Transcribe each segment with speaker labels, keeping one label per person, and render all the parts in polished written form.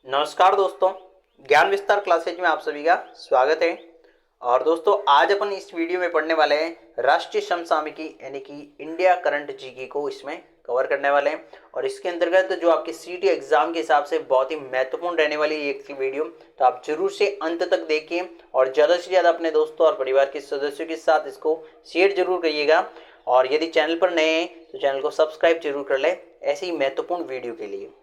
Speaker 1: नमस्कार दोस्तों, ज्ञान विस्तार क्लासेज में आप सभी का स्वागत है। और दोस्तों आज अपन इस वीडियो में पढ़ने वाले हैं राष्ट्रीय समसामयिकी यानी कि इंडिया करंट जीके को इसमें कवर करने वाले हैं। और इसके अंतर्गत जो आपके सीटी एग्जाम के हिसाब से बहुत ही महत्वपूर्ण रहने वाली एक वीडियो, तो आप जरूर से अंत तक देखिए और ज़्यादा से ज़्यादा अपने दोस्तों और परिवार के सदस्यों के साथ इसको शेयर जरूर करिएगा। और यदि चैनल पर नए हैं तो चैनल को सब्सक्राइब जरूर कर लें ऐसी ही महत्वपूर्ण वीडियो के लिए।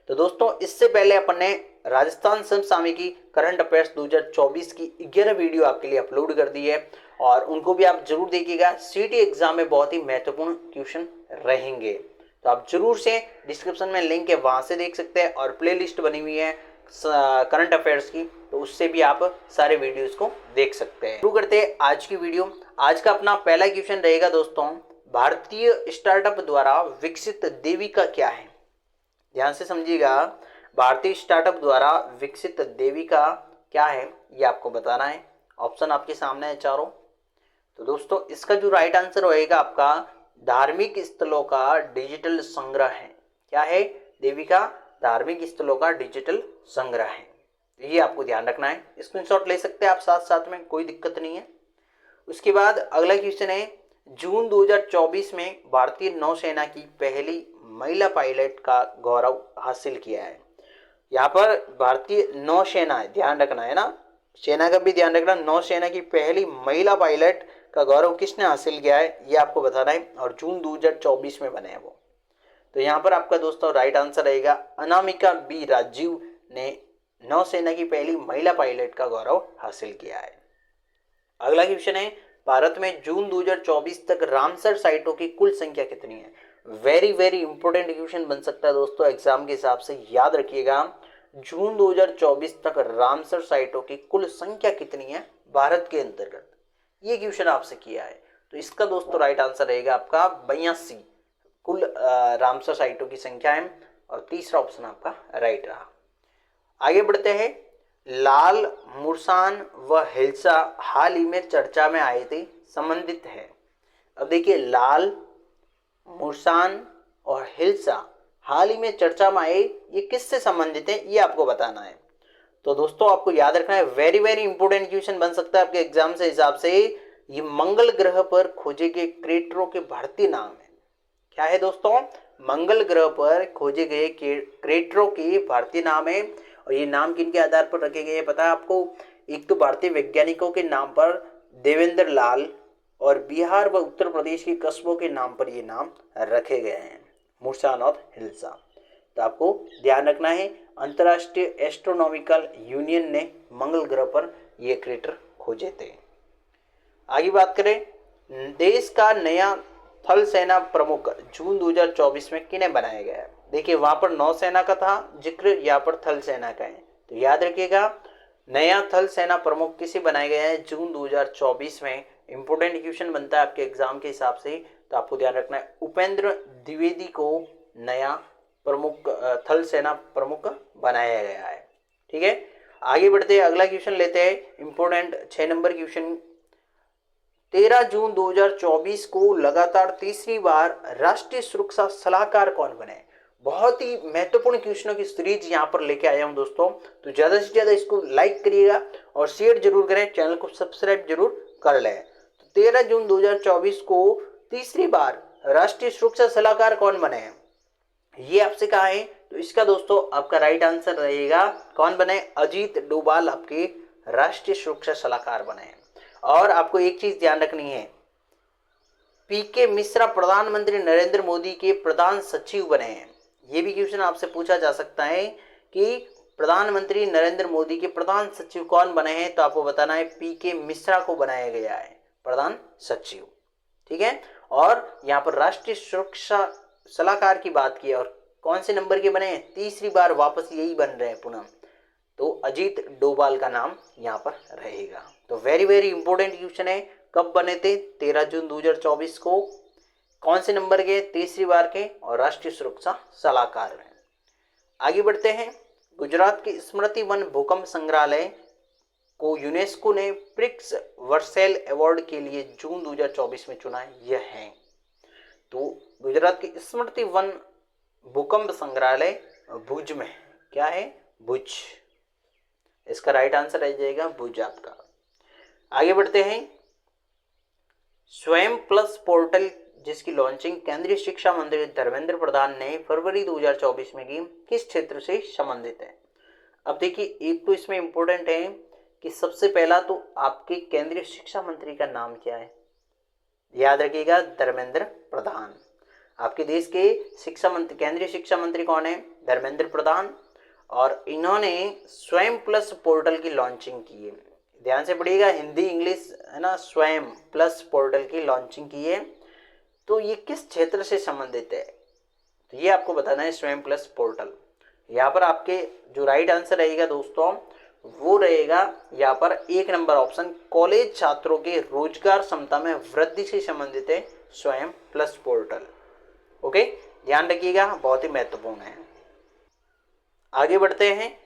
Speaker 1: तो दोस्तों इससे पहले अपन ने राजस्थान समसामयिकी करंट अफेयर्स 2024 की 11 वीडियो आपके लिए अपलोड कर दी है और उनको भी आप जरूर देखिएगा। सीटी एग्जाम में बहुत ही महत्वपूर्ण क्वेश्चन रहेंगे, तो आप जरूर से डिस्क्रिप्शन में लिंक है वहां से देख सकते हैं। और प्लेलिस्ट बनी हुई है करंट अफेयर्स की, तो उससे भी आप सारे वीडियोस को देख सकते हैं। शुरू करते हैं आज की वीडियो। आज का अपना पहला क्वेश्चन रहेगा दोस्तों, भारतीय स्टार्टअप द्वारा विकसित देविका क्या है? ध्यान से समझिएगा, भारतीय स्टार्टअप द्वारा विकसित देविका क्या है ये आपको बताना है। ऑप्शन आपके सामने है चारों। तो दोस्तों इसका जो राइट आंसर होएगा आपका धार्मिक स्थलों का डिजिटल संग्रह है। क्या है? देविका धार्मिक स्थलों का डिजिटल संग्रह है। तो ये आपको ध्यान रखना है, स्क्रीनशॉट ले सकते हैं आप साथ साथ में, कोई दिक्कत नहीं है। उसके बाद अगला क्वेश्चन है, जून 2024 में भारतीय नौसेना की पहली महिला पायलट का गौरव हासिल किया है। यहाँ पर भारतीय नौसेना है, ध्यान रखना है ना, सेना का भी ध्यान रखना। नौसेना की पहली महिला पायलट का गौरव किसने हासिल किया है ये आपको बताना है और जून 2024 में बने हैं वो। तो यहाँ पर आपका दोस्तों राइट आंसर रहेगा अनामिका बी राजीव ने नौसेना की पहली महिला पायलट का गौरव हासिल किया है। अगला क्वेश्चन है, भारत में जून 2024 तक रामसर साइटों की कुल संख्या कितनी है? वेरी वेरी इंपॉर्टेंट क्वेश्चन बन सकता है दोस्तों एग्जाम के हिसाब से, याद रखिएगा। जून 2024 तक रामसर साइटों की कुल संख्या कितनी है भारत के अंतर्गत? ये क्वेश्चन आपसे किया है। तो इसका दोस्तों राइट आंसर रहेगा आपका 82 कुल रामसर साइटों की संख्या है। और तीसरा ऑप्शन आपका राइट रहा। आगे बढ़ते हैं, लाल, मुरसान व हिल्सा हाल ही में चर्चा में आए थे, संबंधित है। अब देखिए लाल, मुरसान और हिल्सा हाल ही में चर्चा में आए, ये किससे संबंधित है ये आपको बताना है। तो दोस्तों आपको याद रखना है, वेरी वेरी इंपोर्टेंट क्वेश्चन बन सकता है आपके एग्जाम से हिसाब से। ये मंगल ग्रह पर खोजे गए क्रेटरों के भारतीय नाम है। क्या है दोस्तों? मंगल ग्रह पर खोजे गए क्रेटरों के भारतीय नाम है। और ये नाम किन के आधार पर रखे गए पता है आपको? एक तो भारतीय वैज्ञानिकों के नाम पर देवेंद्र लाल, और बिहार व उत्तर प्रदेश के कस्बों के नाम पर ये नाम रखे गए हैं, मुरसान और हिल्सा। तो आपको ध्यान रखना है, अंतर्राष्ट्रीय एस्ट्रोनॉमिकल यूनियन ने मंगल ग्रह पर ये क्रेटर खोजे थे। आगे बात करें, देश का नया थल सेना प्रमुख जून 2024 में किन्हें बनाया गया है? देखिए वहां पर नौसेना का था जिक्र, यहाँ पर थल सेना का है। तो याद रखिएगा, नया थल सेना प्रमुख किसे बनाए गए हैं जून 2024 में? इंपोर्टेंट क्वेश्चन बनता है आपके एग्जाम के हिसाब से, तो आपको ध्यान रखना है, उपेंद्र द्विवेदी को नया प्रमुख थल सेना प्रमुख बनाया गया है। ठीक है, आगे बढ़ते हैं, अगला क्वेश्चन लेते हैं, इंपोर्टेंट 6 नंबर क्वेश्चन। 13 जून 2024 को लगातार तीसरी बार राष्ट्रीय सुरक्षा सलाहकार कौन बने? बहुत ही महत्वपूर्ण क्वेश्चनों की सीरीज यहाँ पर लेके आया हूं दोस्तों। तो ज्यादा से ज्यादा इसको लाइक करिएगा और शेयर जरूर करें, चैनल को सब्सक्राइब जरूर कर लें। तो 13 जून 2024 को तीसरी बार राष्ट्रीय सुरक्षा सलाहकार कौन बने हैं ये आपसे कहा है। तो इसका दोस्तों आपका राइट आंसर रहेगा कौन बने? अजीत डोभाल आपके राष्ट्रीय सुरक्षा सलाहकार बने हैं। और आपको एक चीज ध्यान रखनी है, पीके मिश्रा प्रधानमंत्री नरेंद्र मोदी के प्रधान सचिव बने हैं। ये भी क्वेश्चन आपसे पूछा जा सकता है कि प्रधानमंत्री नरेंद्र मोदी के प्रधान सचिव कौन बने हैं, तो आपको बताना है पीके मिश्रा को बनाया गया है प्रधान सचिव। ठीक है, और यहाँ पर राष्ट्रीय सुरक्षा सलाहकार की बात की और कौन से नंबर के बने हैं? तीसरी बार वापस यही बन रहे हैं पुनः, तो अजीत डोभाल का नाम यहाँ पर रहेगा। तो वेरी वेरी इंपॉर्टेंट क्वेश्चन है, कब बने थे? 13 जून 2024 को, कौन से नंबर के? तीसरी बार के, और राष्ट्रीय सुरक्षा सलाहकार हैं। आगे बढ़ते हैं, गुजरात के स्मृति वन भूकंप संग्रहालय को यूनेस्को ने प्रिक्स वर्सेल अवार्ड के लिए जून 2024 में चुना है, यह है। तो गुजरात के स्मृति वन भूकंप संग्रहालय भुज में, क्या है? भुज। इसका राइट आंसर आ जाएगा भुज आपका। आगे बढ़ते हैं। स्वयं प्लस पोर्टल जिसकी लॉन्चिंग केंद्रीय शिक्षा मंत्री धर्मेंद्र प्रधान ने फरवरी 2024 में की, किस क्षेत्र से संबंधित है? अब देखिए, एक तो इसमें इंपॉर्टेंट है कि सबसे पहला तो आपके केंद्रीय शिक्षा मंत्री का नाम क्या है, याद रखिएगा धर्मेंद्र प्रधान। आपके देश के शिक्षा मंत्री, केंद्रीय शिक्षा मंत्री कौन है? धर्मेंद्र प्रधान। और इन्होंने स्वयं प्लस पोर्टल की लॉन्चिंग की है, ध्यान से पढ़िएगा, हिंदी इंग्लिश है ना, स्वयं प्लस पोर्टल की लॉन्चिंग की है। तो ये किस क्षेत्र से संबंधित है, तो ये आपको बताना है, स्वयं प्लस पोर्टल। यहाँ पर आपके जो राइट आंसर रहेगा दोस्तों वो रहेगा यहाँ पर 1 नंबर ऑप्शन, कॉलेज छात्रों के रोजगार क्षमता में वृद्धि से संबंधित है स्वयं प्लस पोर्टल। ओके, ध्यान रखिएगा, बहुत ही महत्वपूर्ण है। आगे बढ़ते हैं।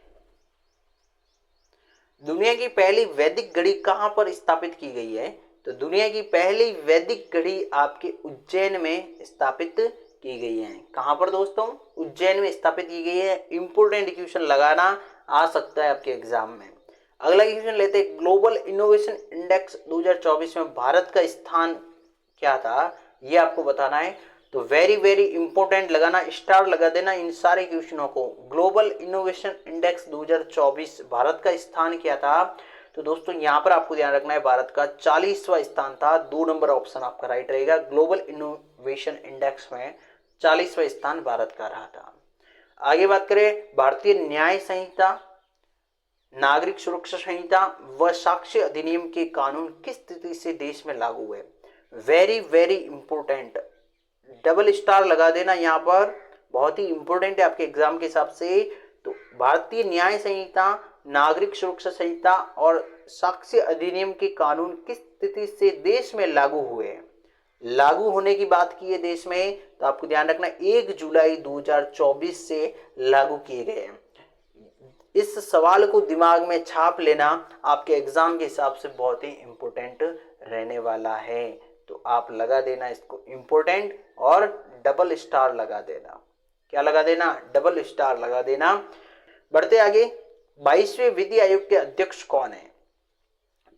Speaker 1: दुनिया की पहली वैदिक घड़ी कहां पर स्थापित की गई है? तो दुनिया की पहली वैदिक घड़ी आपके उज्जैन में स्थापित की गई है। कहां पर दोस्तों? उज्जैन में स्थापित की गई है। इंपोर्टेंट क्वेश्चन लगाना आ सकता है आपके एग्जाम में। अगला क्वेश्चन लेते हैं, ग्लोबल इनोवेशन इंडेक्स 2024 में भारत का स्थान क्या था, ये आपको बताना है। तो वेरी वेरी इंपॉर्टेंट लगाना, स्टार लगा देना इन सारे क्वेश्चनों को। ग्लोबल इनोवेशन इंडेक्स 2024 भारत का स्थान क्या था? तो दोस्तों यहाँ पर आपको ध्यान रखना है, भारत का 40वां स्थान था। 2 नंबर ऑप्शन आपका राइट रहेगा। ग्लोबल इनोवेशन इंडेक्स में 40वां स्थान भारत का रहा था। आगे बात करें, भारतीय न्याय संहिता, नागरिक सुरक्षा संहिता व साक्ष्य अधिनियम के कानून किस स्थिति से देश में लागू हुए? Very very important, double star लगा देना यहाँ पर, बहुत ही इंपॉर्टेंट है आपके एग्जाम के हिसाब से। तो भारतीय न्याय संहिता, नागरिक सुरक्षा संहिता और साक्ष्य अधिनियम के कानून किस स्थिति से देश में लागू हुए? लागू होने की बात की है देश में, तो आपको ध्यान रखना 1 जुलाई 2024 से लागू किए गए हैं। इस सवाल को दिमाग में छाप लेना आपके एग्जाम के हिसाब से बहुत ही इंपॉर्टेंट रहने वाला है। तो आप लगा देना इसको इंपॉर्टेंट और डबल स्टार लगा देना। क्या लगा देना? डबल स्टार लगा देना। बढ़ते आगे, 22वें विधि आयोग के अध्यक्ष कौन है?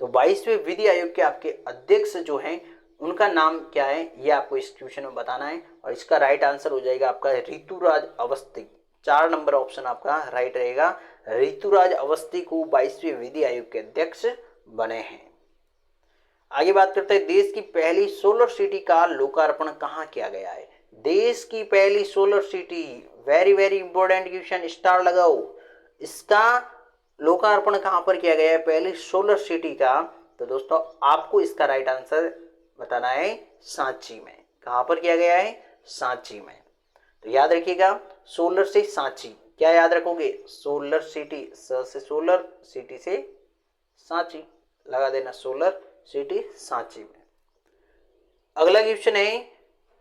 Speaker 1: तो 22वें विधि आयोग के आपके अध्यक्ष जो हैं उनका नाम क्या है, ये आपको इस क्वेश्चन में बताना है। और इसका राइट आंसर हो जाएगा आपका ऋतुराज अवस्थी। 4 नंबर ऑप्शन आपका राइट रहेगा। ऋतुराज अवस्थी को 22वें विधि आयोग के अध्यक्ष बने हैं। आगे बात करते हैं, देश की पहली सोलर सिटी का लोकार्पण कहाँ किया गया है? देश की पहली solar city, very very important question, star लगाओ। इसका लोकार्पण कहाँ पर किया गया है, पहली सोलर सिटी का? तो दोस्तों आपको इसका राइट आंसर बताना है, सांची में। कहाँ पर किया गया है? सांची में। तो याद रखिएगा, सोलर से सांची, क्या याद रखोगे? सोलर सिटी, स से सोलर, सिटी से सांची, लगा देना सोलर सिटी सांची में। अगला क्वेश्चन है,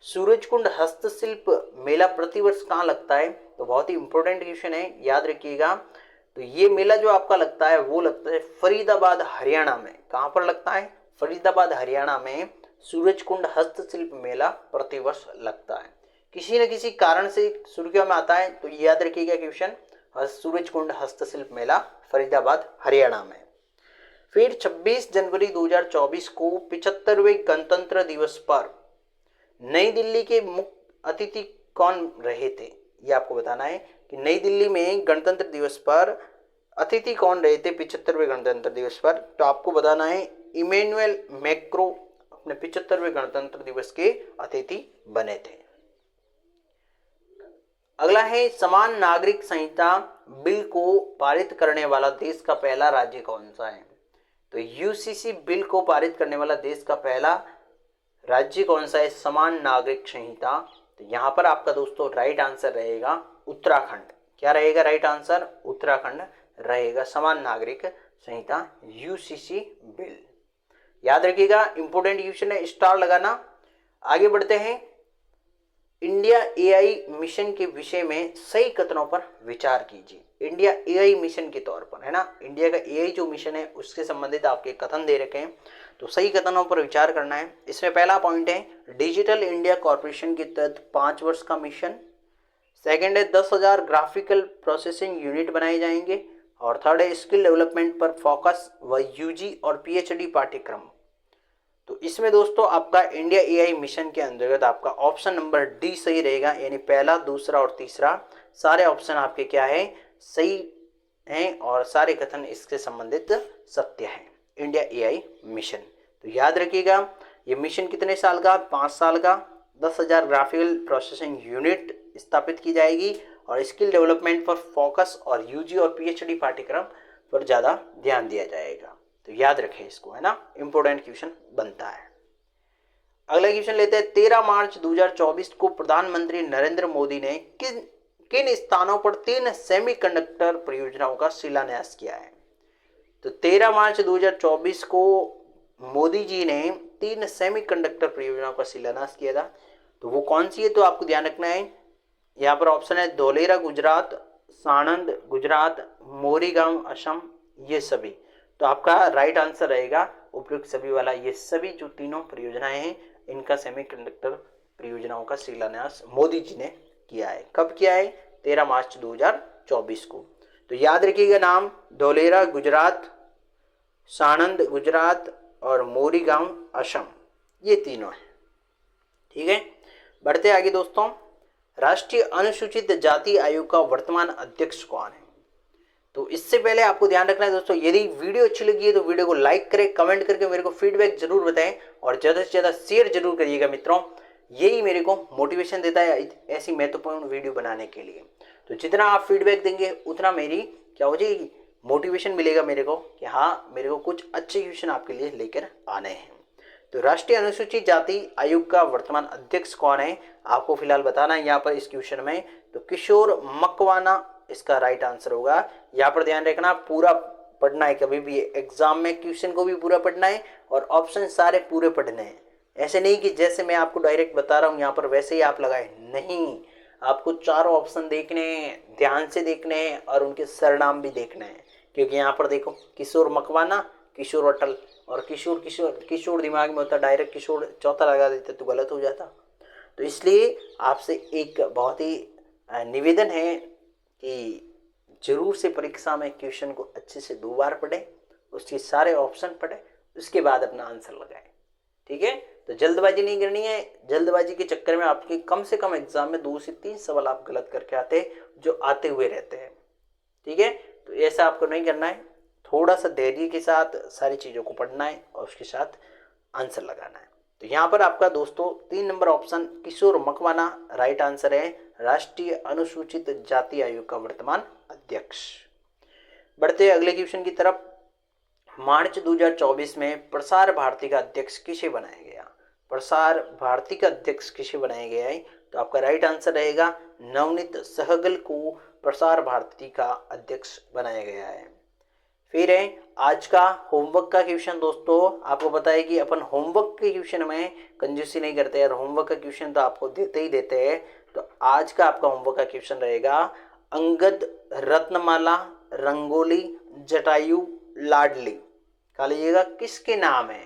Speaker 1: सूरजकुंड हस्तशिल्प मेला प्रतिवर्ष कहाँ लगता है? तो बहुत ही इंपॉर्टेंट क्वेश्चन है, याद रखिएगा। तो ये मेला जो आपका लगता है वो लगता है फरीदाबाद हरियाणा में। कहाँ पर लगता है? फरीदाबाद हरियाणा में सूरजकुंड हस्तशिल्प मेला प्रतिवर्ष लगता है। किसी न किसी कारण से सुर्खियों में आता है, तो याद रखिएगा क्वेश्चन, सूरजकुंड हस्तशिल्प मेला फरीदाबाद हरियाणा में। फिर 26 जनवरी 2024 को 75वें गणतंत्र दिवस पर नई दिल्ली के मुख्य अतिथि कौन रहे थे? ये आपको बताना है कि नई दिल्ली में गणतंत्र दिवस पर अतिथि कौन रहे थे 75वें गणतंत्र दिवस पर? तो आपको बताना है इमैनुअल मैक्रो अपने 75वें गणतंत्र दिवस के अतिथि बने थे। अगला है, समान नागरिक संहिता बिल को पारित करने वाला देश का पहला राज्य कौन सा है? तो यूसीसी बिल को पारित करने वाला देश का पहला राज्य कौन सा है? समान नागरिक संहिता। तो यहाँ पर आपका दोस्तों राइट आंसर रहेगा उत्तराखंड। क्या रहेगा राइट आंसर? उत्तराखंड रहेगा। समान नागरिक संहिता यूसीसी बिल, याद रखिएगा, इंपोर्टेंट क्वेश्चन है, स्टार लगाना। आगे बढ़ते हैं, इंडिया एआई मिशन के विषय में सही कथनों पर विचार कीजिए। इंडिया एआई मिशन के तौर पर, है ना, इंडिया का एआई जो मिशन है उससे संबंधित आपके कथन दे रखे हैं, तो सही कथनों पर विचार करना है। इसमें पहला पॉइंट है, डिजिटल इंडिया कॉर्पोरेशन के तहत 5 वर्ष का मिशन। सेकंड है 10,000 ग्राफिकल प्रोसेसिंग यूनिट बनाए जाएंगे। और थर्ड है स्किल डेवलपमेंट पर फोकस व यूजी और पीएचडी पाठ्यक्रम। तो इसमें दोस्तों आपका इंडिया एआई मिशन के अंतर्गत आपका ऑप्शन नंबर डी सही रहेगा, यानी पहला, दूसरा और तीसरा सारे ऑप्शन आपके क्या है, सही हैं और सारे कथन इससे संबंधित सत्य हैं। इंडिया एआई मिशन, तो याद रखिएगा ये मिशन कितने साल का, 5 साल का। 10,000 ग्राफिकल प्रोसेसिंग यूनिट स्थापित की जाएगी और स्किल डेवलपमेंट पर फोकस और यूजी और पीएचडी पाठ्यक्रम पर ज़्यादा ध्यान दिया जाएगा। तो याद रखें इसको, है ना, इंपॉर्टेंट क्वेश्चन बनता है। अगला क्वेश्चन लेते हैं। 13 मार्च 2024 को प्रधानमंत्री नरेंद्र मोदी ने किन किन स्थानों पर 3 सेमीकंडक्टर परियोजनाओं का शिलान्यास किया है। तो 13 मार्च 2024 को मोदी जी ने 3 सेमीकंडक्टर परियोजनाओं का शिलान्यास किया था। तो वो कौन सी है, तो आपको ध्यान रखना है। यहाँ पर ऑप्शन है धोलेरा गुजरात, साणंद गुजरात, मोरीगांव असम, ये सभी। तो आपका राइट आंसर रहेगा उपयुक्त सभी वाला। ये सभी जो तीनों परियोजनाएं हैं इनका सेमीकंडक्टर परियोजनाओं का शिलान्यास मोदी जी ने किया है। कब किया है, 13 मार्च 2024 को। तो याद रखिएगा नाम, धोलेरा गुजरात, साणंद गुजरात और मोरीगांव असम, ये तीनों है। ठीक है, बढ़ते आगे दोस्तों। राष्ट्रीय अनुसूचित जाति आयोग का वर्तमान अध्यक्ष कौन है। तो इससे पहले आपको ध्यान रखना है दोस्तों, यदि वीडियो अच्छी लगी है तो वीडियो को लाइक करें, कमेंट करके मेरे को फीडबैक जरूर बताएं और ज़्यादा से ज़्यादा शेयर जरूर करिएगा मित्रों। यही मेरे को मोटिवेशन देता है ऐसी महत्वपूर्ण वीडियो बनाने के लिए। तो जितना आप फीडबैक देंगे उतना मेरी क्या हो जाएगी, मोटिवेशन मिलेगा मेरे को कि हाँ मेरे को कुछ अच्छे क्वेश्चन आपके लिए लेकर आने हैं। तो राष्ट्रीय अनुसूचित जाति आयोग का वर्तमान अध्यक्ष कौन है आपको फिलहाल बताना है यहाँ पर इस क्वेश्चन में। तो किशोर मकवाना इसका राइट आंसर होगा। यहाँ पर ध्यान रखना, पूरा पढ़ना है, कभी भी एग्जाम में क्वेश्चन को भी पूरा पढ़ना है और ऑप्शन सारे पूरे पढ़ने हैं। ऐसे नहीं कि जैसे मैं आपको डायरेक्ट बता रहा हूँ यहाँ पर वैसे ही आप लगाए, नहीं, आपको चारों ऑप्शन देखने हैं, ध्यान से देखने हैं और उनके सरनाम भी देखने हैं। क्योंकि यहाँ पर देखो किशोर मकवाना, किशोर अटल और किशोर किशोर किशोर दिमाग में होता, डायरेक्ट किशोर चौथा लगा देते तो गलत हो जाता। तो इसलिए आपसे एक बहुत ही निवेदन है कि जरूर से परीक्षा में क्वेश्चन को अच्छे से 2 बार पढ़ें, उसके सारे ऑप्शन पढ़ें, उसके बाद अपना आंसर लगाएं। ठीक है, तो जल्दबाजी नहीं करनी है। जल्दबाजी के चक्कर में आपके कम से कम एग्जाम में 2 से 3 सवाल आप गलत करके आते हैं जो आते हुए रहते हैं। ठीक है, तो ऐसा आपको नहीं करना है। थोड़ा सा धैर्य के साथ सारी चीज़ों को पढ़ना है और उसके साथ आंसर लगाना है। तो यहाँ पर आपका दोस्तों 3 नंबर ऑप्शन किशोर मकवाना राइट आंसर है, राष्ट्रीय अनुसूचित जाति आयोग का वर्तमान अध्यक्ष। बढ़ते अगले क्वेश्चन की तरफ। मार्च 2024 में प्रसार भारती का अध्यक्ष किसे बनाया गया। प्रसार भारती का अध्यक्ष किसे बनाया गया है, तो आपका राइट आंसर रहेगा नवनीत सहगल को प्रसार भारती का अध्यक्ष बनाया गया है। फिर है आज का होमवर्क का क्वेश्चन। दोस्तों आपको पता है कि अपन होमवर्क के क्वेश्चन में कंजूसी नहीं करते और होमवर्क का क्वेश्चन तो आपको देते ही देते हैं। तो आज का आपका होमवर्क का क्वेश्चन रहेगा अंगद, रत्नमाला, रंगोली, जटायु, लाडली कह लीजिएगा किसके नाम है।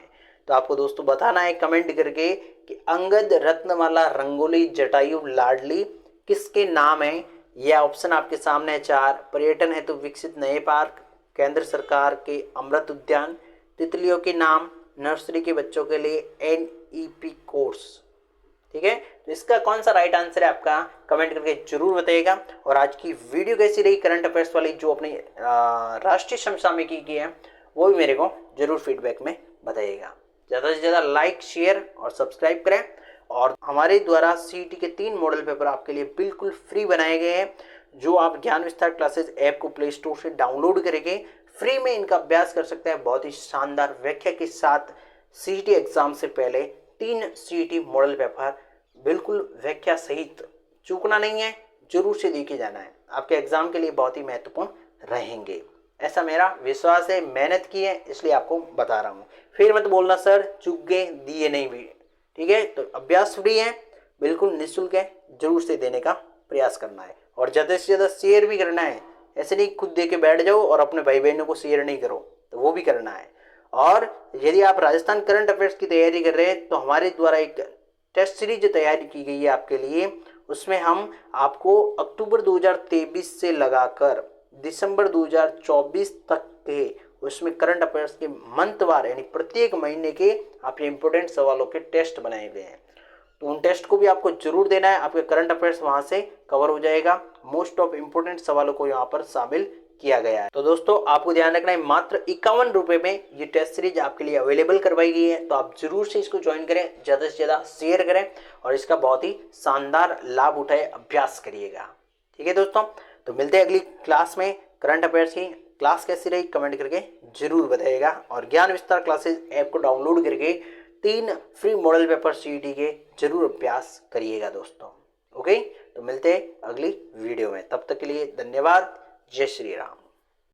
Speaker 1: तो आपको दोस्तों बताना है कमेंट करके कि अंगद, रत्नमाला, रंगोली, जटायु, लाडली किसके नाम है। यह ऑप्शन आपके सामने है 4। पर्यटन हेतु विकसित नए पार्क, केंद्र सरकार के अमृत उद्यान, तितलियों के नाम, नर्सरी के बच्चों के लिए NEP कोर्स। ठीक है, तो इसका कौन सा राइट आंसर है आपका कमेंट करके जरूर बताइएगा। और आज की वीडियो कैसी रही करंट अफेयर्स वाली जो अपनी राष्ट्रीय समसामयिकी की है वो भी मेरे को जरूर फीडबैक में बताइएगा। ज़्यादा से ज़्यादा लाइक, शेयर और सब्सक्राइब करें। और हमारे द्वारा CET के 3 मॉडल पेपर आपके लिए बिल्कुल फ्री बनाए गए हैं, जो आप ज्ञान विस्तार क्लासेस ऐप को प्ले स्टोर से डाउनलोड करके फ्री में इनका अभ्यास कर सकते हैं। बहुत ही शानदार व्याख्या के साथ CET एग्जाम से पहले 3 CET मॉडल पेपर बिल्कुल व्याख्या सहित चूकना नहीं है, जरूर से देखे जाना है। आपके एग्जाम के लिए बहुत ही महत्वपूर्ण रहेंगे, ऐसा मेरा विश्वास है। मेहनत की है इसलिए आपको बता रहा हूँ। फिर मत बोलना सर चूक गए, दिए नहीं भी। ठीक है, तो अभ्यास फ्री है, बिल्कुल निःशुल्क है, जरूर से देने का प्रयास करना है और ज़्यादा से ज़्यादा शेयर भी करना है। ऐसे नहीं खुद दे के बैठ जाओ और अपने भाई बहनों को शेयर नहीं करो, तो वो भी करना है। और यदि आप राजस्थान करंट अफेयर्स की तैयारी कर रहे हैं तो हमारे द्वारा एक टेस्ट सीरीज तैयारी की गई है आपके लिए, उसमें हम आपको अक्टूबर 2023 से लगाकर दिसंबर 2024 तक के उसमें करंट अफेयर्स के मंथवार यानी प्रत्येक महीने के आपके इंपोर्टेंट सवालों के टेस्ट बनाए हुए हैं। तो उन टेस्ट को भी आपको जरूर देना है, आपके करंट अफेयर्स वहां से कवर हो जाएगा। मोस्ट ऑफ इंपोर्टेंट सवालों को यहाँ पर शामिल किया गया है। तो दोस्तों आपको ध्यान रखना है, मात्र 51 रुपए में ये टेस्ट सीरीज आपके लिए अवेलेबल करवाई गई है। तो आप जरूर से इसको ज्वाइन करें, ज्यादा से ज्यादा शेयर करें और इसका बहुत ही शानदार लाभ उठाए, अभ्यास करिएगा। ठीक है दोस्तों, तो मिलते हैं अगली क्लास में। करंट अफेयर्स की क्लास कैसी रही कमेंट करके जरूर बताइएगा और ज्ञान विस्तार क्लासेस ऐप को डाउनलोड करके 3 फ्री मॉडल पेपर सीईटी के जरूर अभ्यास करिएगा दोस्तों। ओके, तो मिलते हैं अगली वीडियो में, तब तक के लिए धन्यवाद। जय श्री राम।